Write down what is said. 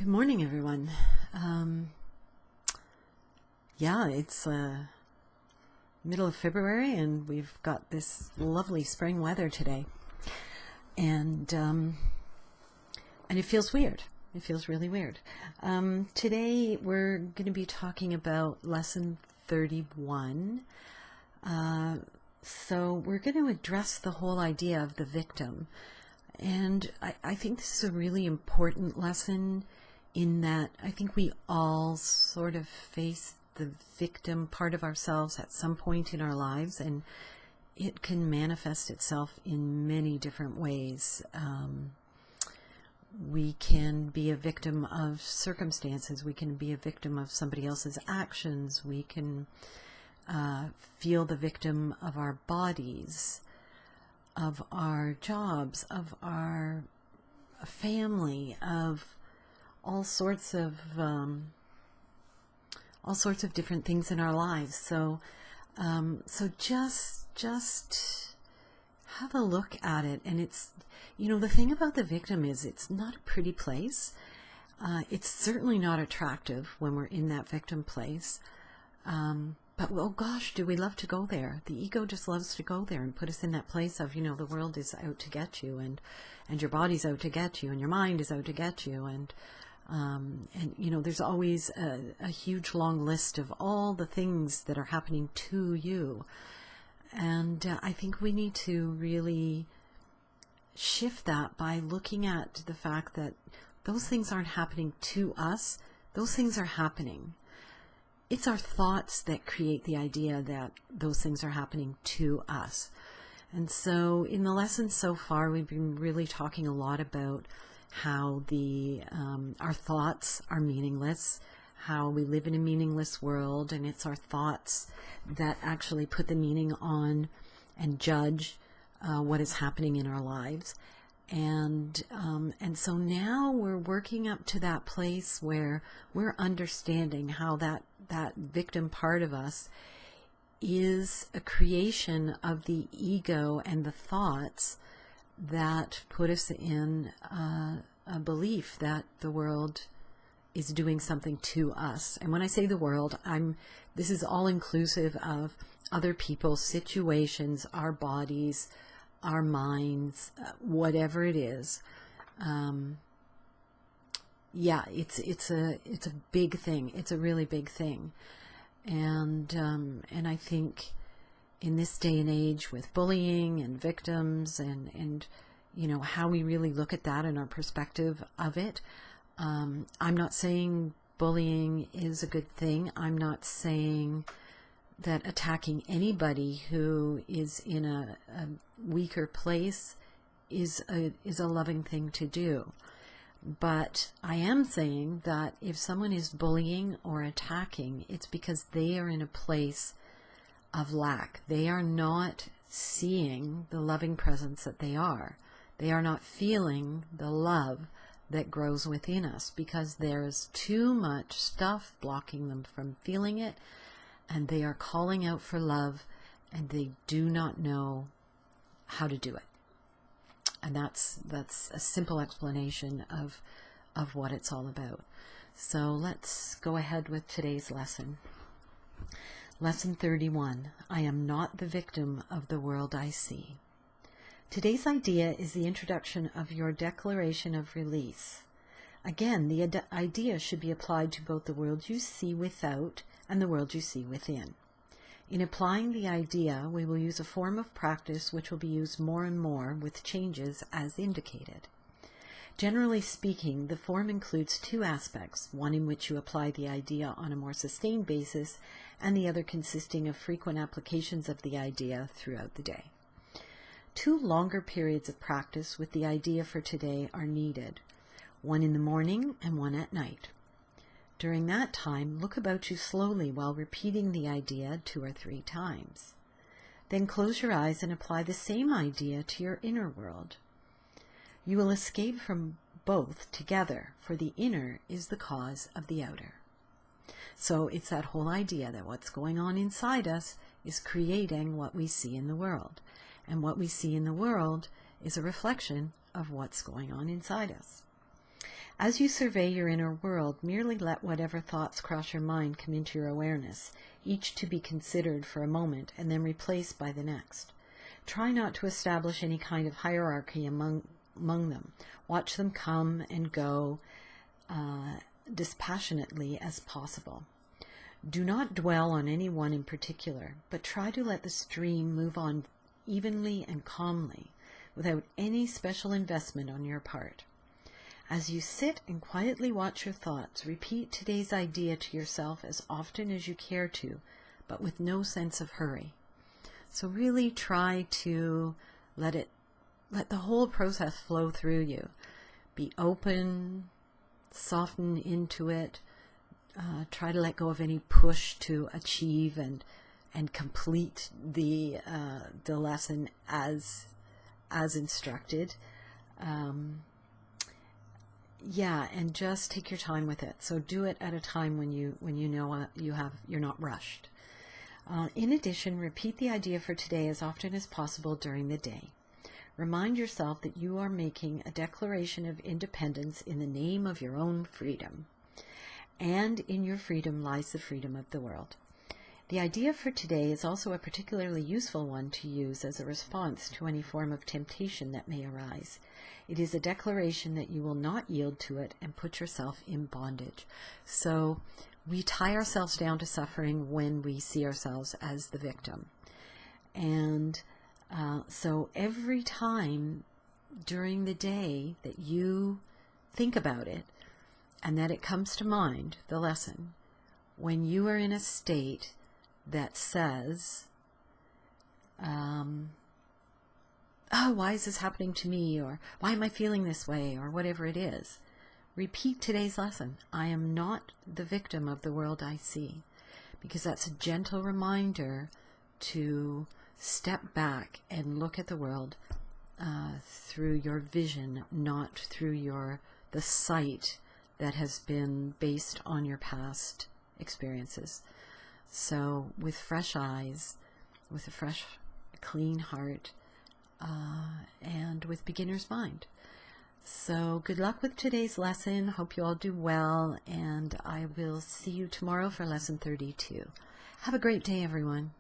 Good morning, everyone. Yeah, it's middle of February, and we've got this lovely spring weather today, and it feels weird. It feels really weird. Today we're going to be talking about lesson 31. So we're going to address the whole idea of the victim, and I think this is a really important lesson in that I think we all sort of face the victim part of ourselves at some point in our lives, and it can manifest itself in many different ways. We can be a victim of circumstances. We can be a victim of somebody else's actions. We can feel the victim of our bodies, of our jobs, of our family, of all sorts of different things in our lives. So just have a look at it. And it's, the thing about the victim is it's not a pretty place. It's certainly not attractive when we're in that victim place. But oh gosh, do we love to go there? The ego just loves to go there and put us in that place of, the world is out to get you, and your body's out to get you, and your mind is out to get you, and there's always a huge long list of all the things that are happening to you. And I think we need to really shift that by looking at the fact that those things aren't happening to us. Those things are happening. It's our thoughts that create the idea that those things are happening to us. And so in the lesson so far, we've been really talking a lot about how our thoughts are meaningless, how we live in a meaningless world, and it's our thoughts that actually put the meaning on and judge what is happening in our lives. And so now we're working up to that place where we're understanding how that victim part of us is a creation of the ego and the thoughts that put us in a belief that the world is doing something to us. And when I say the world, this is all inclusive of other people, situations, our bodies, our minds, whatever it is. It's a big thing. It's a really big thing. And I think in this day and age with bullying and victims and how we really look at that and our perspective of it, I'm not saying bullying is a good thing. I'm not saying that attacking anybody who is in a weaker place is a loving thing to do. But I am saying that if someone is bullying or attacking, it's because they are in a place of lack. They are not seeing the loving presence that they are. They are not feeling the love that grows within us because there's too much stuff blocking them from feeling it, and they are calling out for love, and they do not know how to do it. And that's a simple explanation of what it's all about. So let's go ahead with today's lesson. Lesson 31, I am not the victim of the world I see. Today's idea is the introduction of your declaration of release. Again, the idea should be applied to both the world you see without and the world you see within. In applying the idea, we will use a form of practice which will be used more and more with changes as indicated. Generally speaking, the form includes two aspects, one in which you apply the idea on a more sustained basis, and the other consisting of frequent applications of the idea throughout the day. 2 longer periods of practice with the idea for today are needed, one in the morning and one at night. During that time, look about you slowly while repeating the idea 2 or 3 times. Then close your eyes and apply the same idea to your inner world. You will escape from both together, for the inner is the cause of the outer. So it's that whole idea that what's going on inside us is creating what we see in the world. And what we see in the world is a reflection of what's going on inside us. As you survey your inner world, merely let whatever thoughts cross your mind come into your awareness, each to be considered for a moment and then replaced by the next. Try not to establish any kind of hierarchy among them. Watch them come and go dispassionately as possible. Do not dwell on any one in particular, but try to let the stream move on evenly and calmly, without any special investment on your part. As you sit and quietly watch your thoughts, repeat today's idea to yourself as often as you care to, but with no sense of hurry. So really try to let the whole process flow through you. Be open, soften into it. Try to let go of any push to achieve and complete the lesson as instructed. And just take your time with it. So do it at a time when you know you're not rushed. In addition, repeat the idea for today as often as possible during the day. Remind yourself that you are making a declaration of independence in the name of your own freedom. And in your freedom lies the freedom of the world. The idea for today is also a particularly useful one to use as a response to any form of temptation that may arise. It is a declaration that you will not yield to it and put yourself in bondage. So we tie ourselves down to suffering when we see ourselves as the victim. And so every time during the day that you think about it and that it comes to mind, the lesson, when you are in a state that says, oh, why is this happening to me? Or why am I feeling this way? Or whatever it is. Repeat today's lesson. I am not the victim of the world I see. Because that's a gentle reminder to step back and look at the world through your vision, not through the sight that has been based on your past experiences. So with fresh eyes, with a fresh, clean heart, and with beginner's mind. So good luck with today's lesson. Hope you all do well, and I will see you tomorrow for lesson 32. Have a great day, everyone.